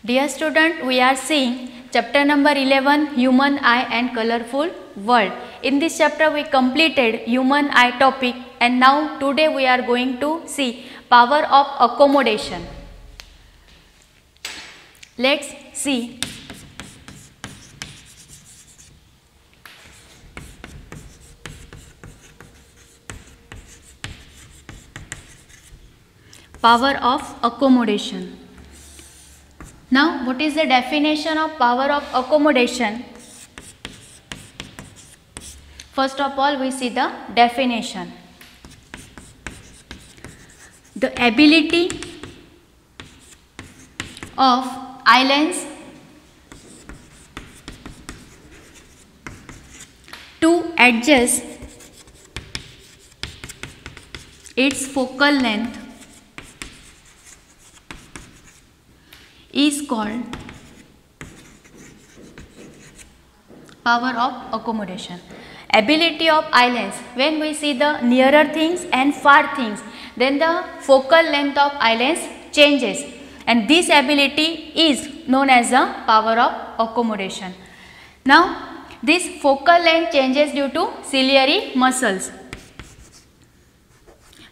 Dear student, we are seeing chapter number 11, Human Eye and Colorful World. In this chapter we completed human eye topic, and now today we are going to see power of accommodation. Let's see. Power of accommodation. Now, what is the definition of power of accommodation? First of all, we see the definition. The ability of eyelens to adjust its focal length is called power of accommodation. Ability of eyelens, when we see the nearer things and far things, then the focal length of eyelens changes, and this ability is known as the power of accommodation. Now, this focal length changes due to ciliary muscles.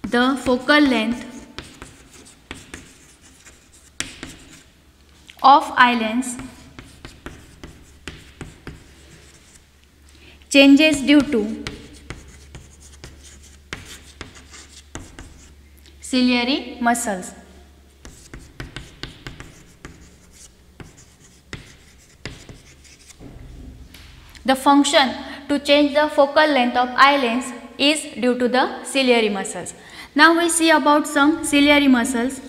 The focal length of eyelens changes due to ciliary muscles. The function to change the focal length of eyelens is due to the ciliary muscles. Now we see about some ciliary muscles.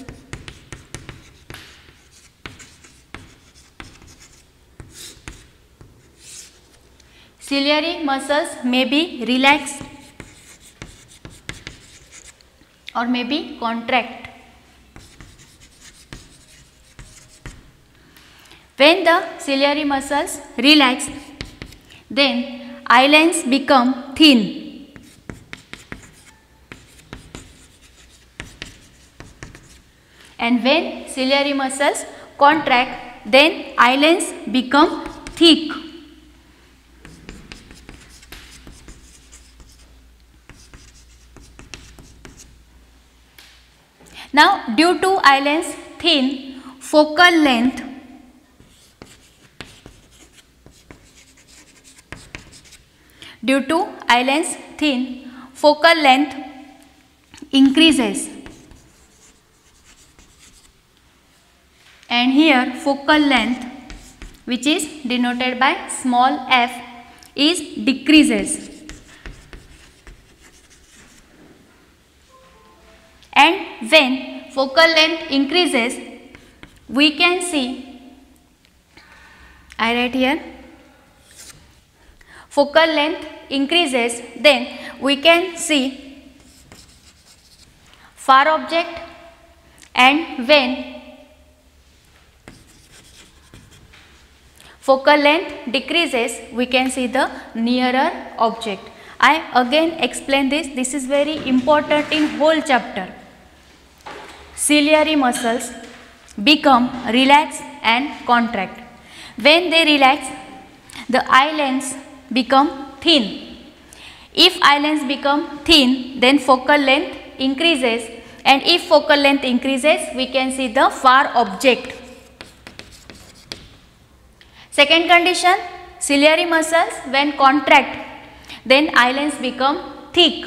Ciliary muscles may be relaxed or may be contract. When the ciliary muscles relax, then eyelens become thin. And when ciliary muscles contract, then eyelens become thick. Now, due to eyelens thin, focal length increases, and here focal length, which is denoted by small f, is decreases. And when focal length increases, we can see, I write here, focal length increases, then we can see far object, and when focal length decreases, we can see the nearer object. I again explain this. This is very important in whole chapter. Ciliary muscles become relaxed and contract. When they relax, the eyelens become thin. If eyelens become thin, then focal length increases, and if focal length increases, we can see the far object. Second condition, ciliary muscles when contract, then eyelens become thick,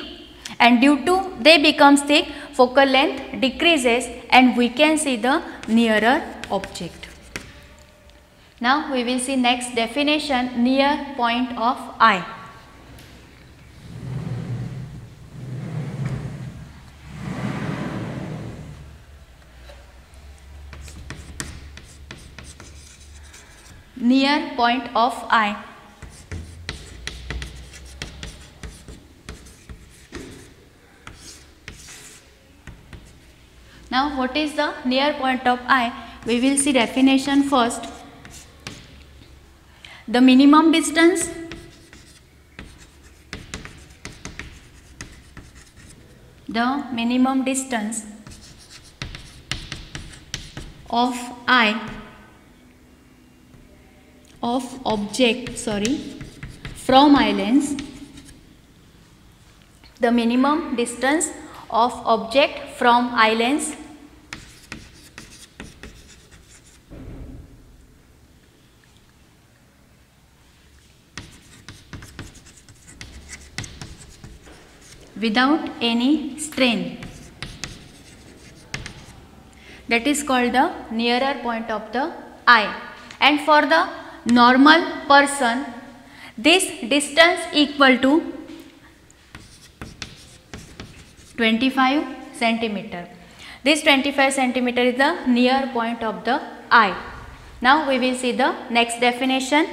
and due to they become thick, focal length decreases, and we can see the nearer object. Now we will see next definition, near point of eye. Near point of eye. Now, what is the near point of eye? We will see definition first. The minimum distance of eye of object from eye lens, the minimum distance of object from eye lens without any strain, that is called the nearer point of the eye. And for the normal person, this distance equal to 25 centimeter. This 25 centimeter is the near point of the eye. Now we will see the next definition.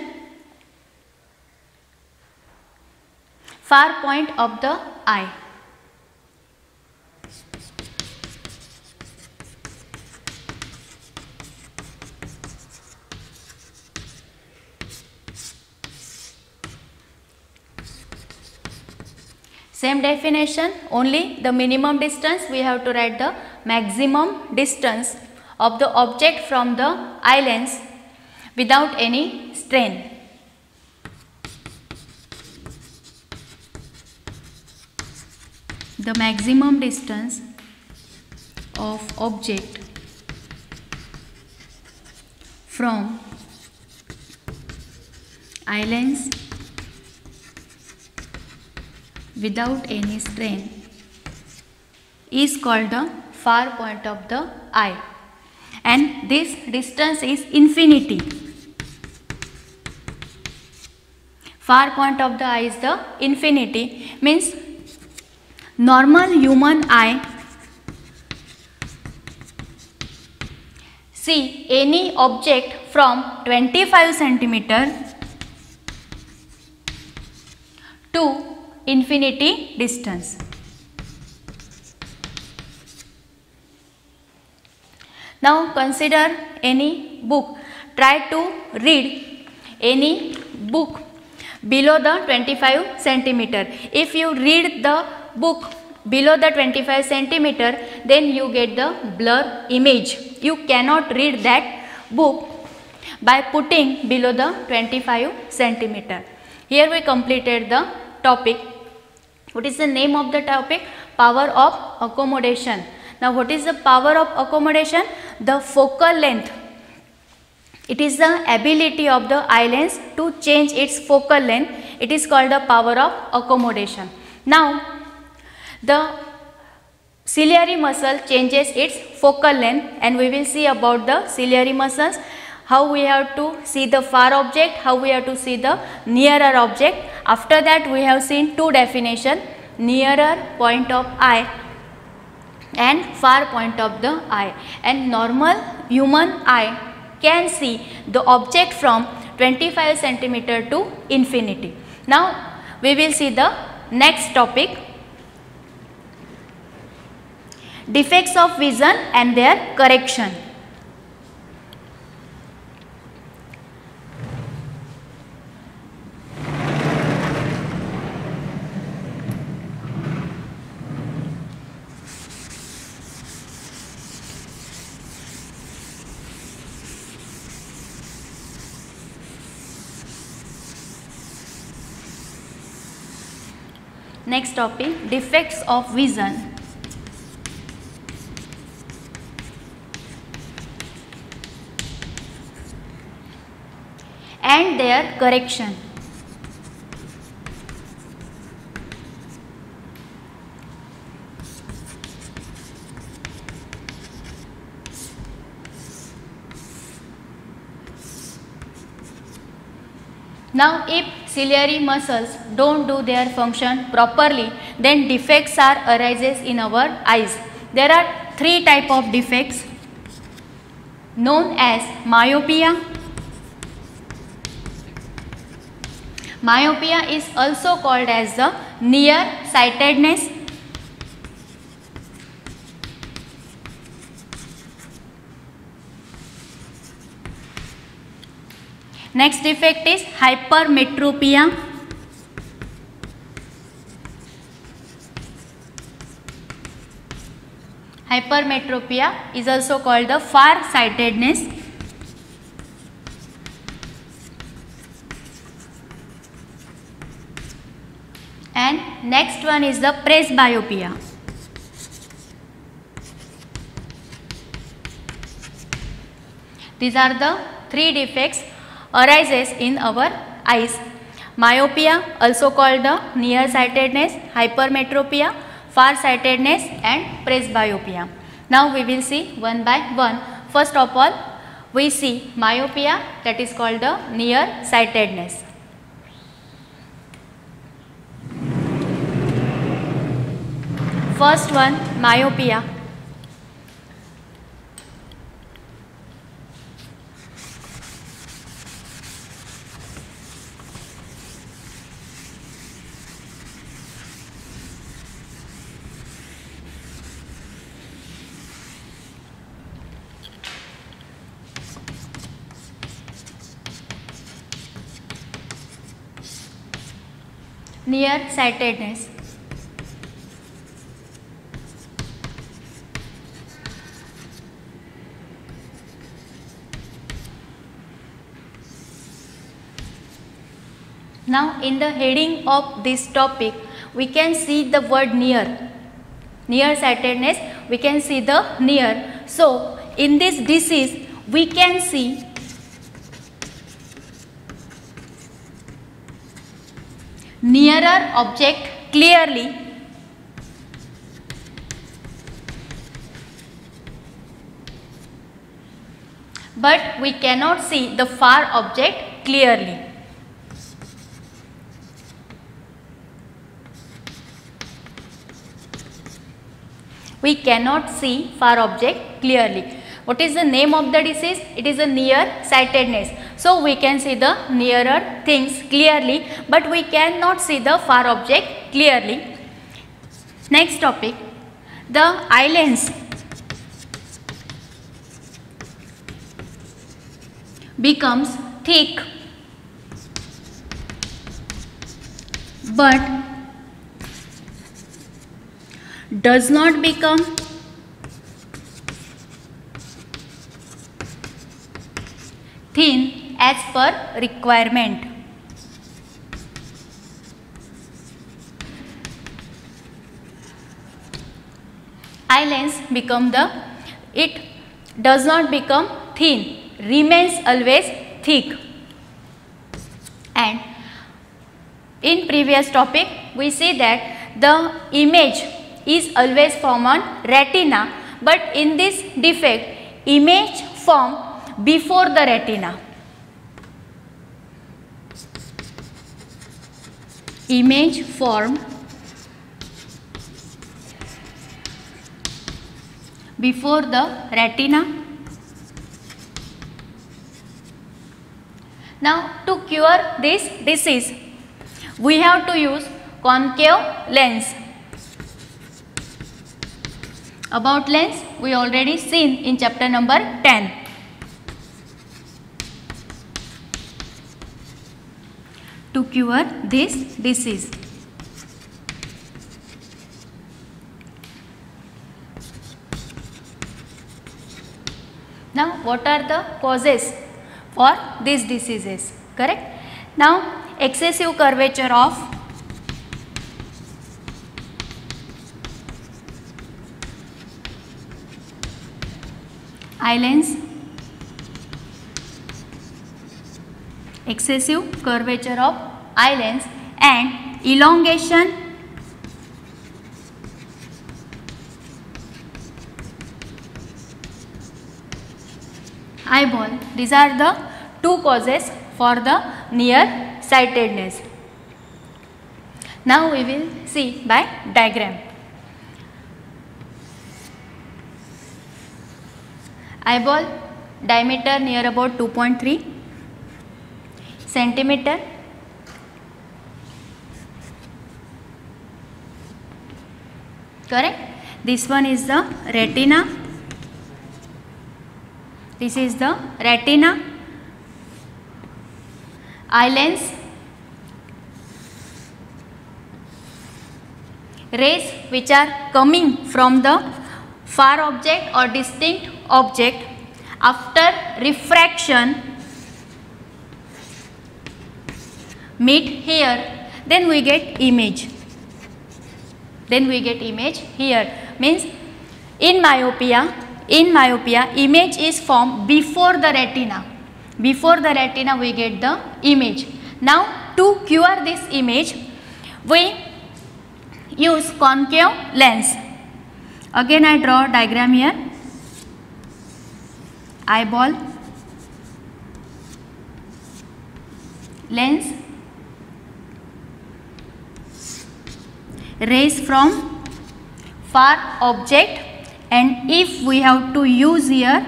Far point of the eye. Same definition, only the minimum distance we have to write the maximum distance of the object from the eye lens without any strain. The maximum distance of object from eye lens without any strain is called the far point of the eye, and this distance is infinity. Far point of the eye is the infinity, means normal human eye see any object from 25 centimeter to infinity distance. Now consider any book. Try to read any book below the 25 centimeter. If you read the book below the 25 centimeter, then you get the blur image. You cannot read that book by putting below the 25 centimeter. Here we completed the topic. What is the name of the topic? Power of accommodation. Now what is the power of accommodation? The focal length. It is the ability of the eye lens to change its focal length. It is called the power of accommodation. Now the ciliary muscle changes its focal length, and we will see about the ciliary muscles, how we have to see the far object, how we have to see the nearer object. After that we have seen two definition, nearer point of eye and far point of the eye. And normal human eye can see the object from 25 centimeter to infinity. Now we will see the next topic, defects of vision and their correction. Next topic, defects of vision and their correction. Now if ciliary muscles don't do their function properly, then defects are arises in our eyes. There are three type of defects known as myopia. Myopia is also called as the nearsightedness. Next defect is hypermetropia. Hypermetropia is also called the farsightedness. and next one is the presbyopia. These are the three defects arises in our eyes. Myopia, also called the nearsightedness, hypermetropia, farsightedness and presbyopia. Now we will see one by one. First of all, we see myopia, that is called the nearsightedness. First one, myopia. Nearsightedness. Now in the heading of this topic, we can see the word near. Nearsightedness, we can see the near. So in this disease, we can see nearer object clearly, but we cannot see the far object clearly. We cannot see far object clearly. What is the name of the disease? It is a nearsightedness. So we can see the nearer things clearly, but we cannot see the far object clearly. Next topic, the eye lens becomes thick but does not become thin as per requirement. Eye lens it does not become thin, remains always thick. And in previous topic we see that the image is always formed on retina, but in this defect image form before the retina. Image form before the retina. Now to cure this disease, we have to use concave lens. About lens we already seen in chapter number 10. To cure this disease. Now what are the causes for these diseases? Correct? Now excessive curvature of eye lens, excessive curvature of eye lens and elongation eyeball. These are the two causes for the nearsightedness. Now we will see by diagram. Eyeball diameter near about 2.3 centimeter. Correct? This one is the retina. This is the retina. Eye lens. Rays which are coming from the far object or distinct object, after refraction meet here, then we get image. then we get image here. Means in myopia image is formed before the retina. Before the retina we get the image. Now to cure this image we use concave lens. Again I draw a diagram here. Eyeball, lens, rays from far object, and if we have to use here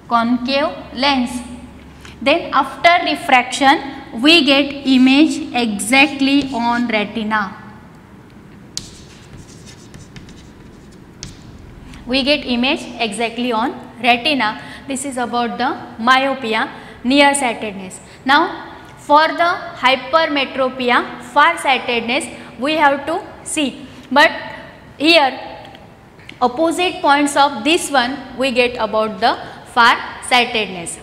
concave lens, then after refraction we get image exactly on retina. We get image exactly on retina. This is about the myopia, nearsightedness. Now for the hypermetropia, farsightedness, we have to see, but here opposite points of this one we get about the farsightedness.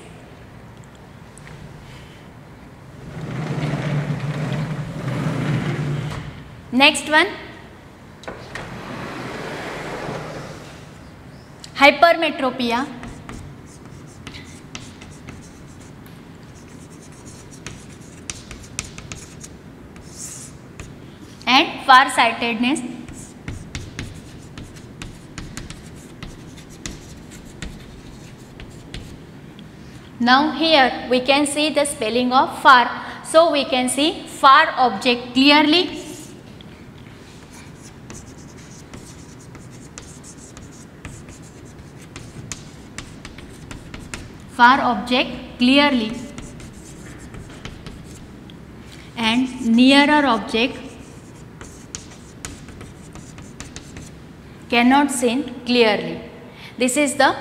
Next one, hypermetropia. And farsightedness. Now here we can see the spelling of far, so we can see far object clearly. Far object clearly, and nearer object cannot seen clearly. This is the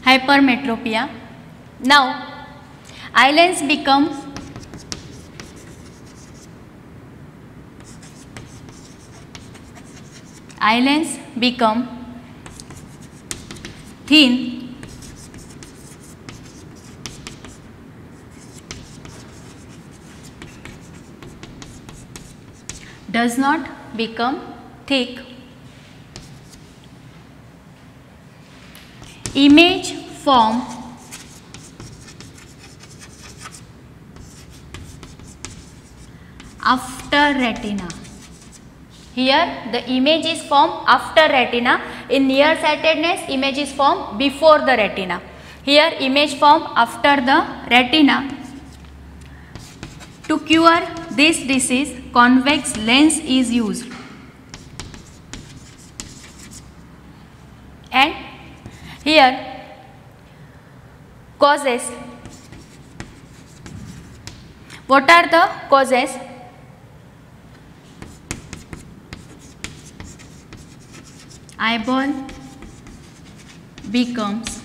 hypermetropia. Now eye lens become thin, does not become thick. Image form after retina. Here the image is formed after retina. In nearsightedness image is formed before the retina. Here image formed after the retina. To cure this disease, convex lens is used. And here causes. What are the causes? Eyeball becomes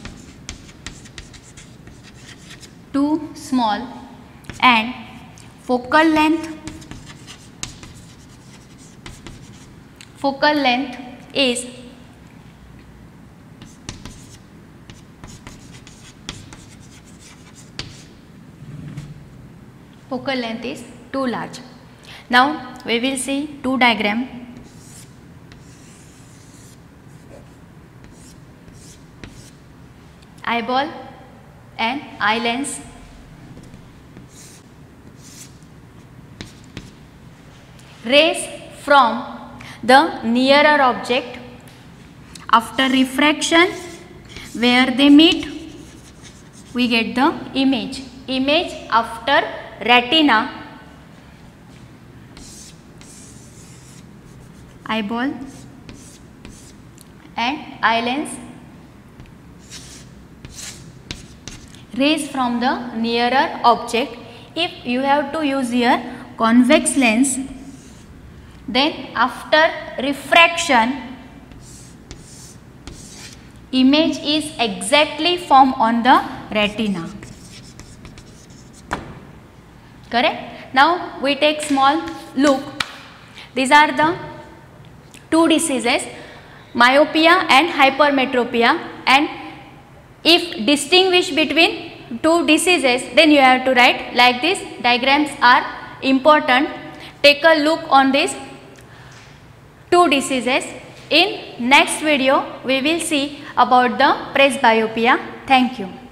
too small and focal length is too large. Now we will see two diagrams. Eyeball and eye lens. Rays from the nearer object after refraction, where they meet we get the image. Image after retina. Eyeball and eye lens. Rays from the nearer object. If you have to use here convex lens, then after refraction image is exactly formed on the retina. Correct? Now we take small look. These are the two diseases, myopia and hypermetropia, and if distinguish between two diseases, then you have to write like this. Diagrams are important. Take a look on this. two diseases. In next video, we will see about the presbyopia. Thank you.